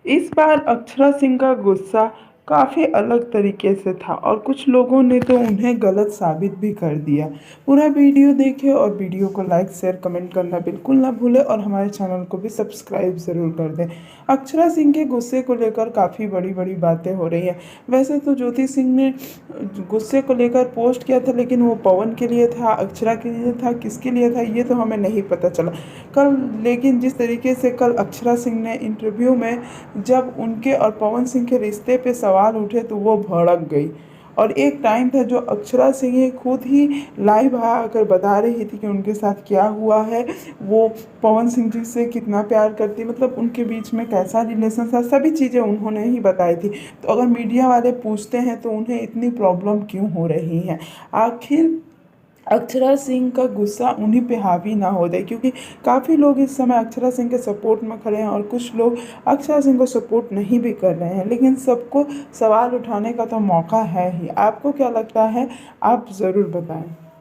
इस बार अक्षरा सिंह का गुस्सा काफ़ी अलग तरीके से था और कुछ लोगों ने तो उन्हें गलत साबित भी कर दिया। पूरा वीडियो देखें और वीडियो को लाइक शेयर कमेंट करना बिल्कुल ना भूलें और हमारे चैनल को भी सब्सक्राइब ज़रूर कर दें। अक्षरा सिंह के गुस्से को लेकर काफ़ी बड़ी बड़ी बातें हो रही हैं। वैसे तो ज्योति सिंह ने गुस्से को लेकर पोस्ट किया था, लेकिन वो पवन के लिए था, अक्षरा के लिए था, किसके लिए था ये तो हमें नहीं पता चला कल। लेकिन जिस तरीके से कल अक्षरा सिंह ने इंटरव्यू में जब उनके और पवन सिंह के रिश्ते पे सवाल उठे तो वो भड़क गई। और एक टाइम था जो अक्षरा सिंह खुद ही लाइव आकर बता रही थी कि उनके साथ क्या हुआ है, वो पवन सिंह जी से कितना प्यार करती, मतलब उनके बीच में कैसा रिलेशन था, सभी चीज़ें उन्होंने ही बताई थी। तो अगर मीडिया वाले पूछते हैं तो उन्हें इतनी प्रॉब्लम क्यों हो रही है, आखिर अक्षरा सिंह का गुस्सा उन्हीं पे हावी ना हो जाए, क्योंकि काफ़ी लोग इस समय अक्षरा सिंह के सपोर्ट में खड़े हैं और कुछ लोग अक्षरा सिंह को सपोर्ट नहीं भी कर रहे हैं। लेकिन सबको सवाल उठाने का तो मौका है ही। आपको क्या लगता है, आप ज़रूर बताएं।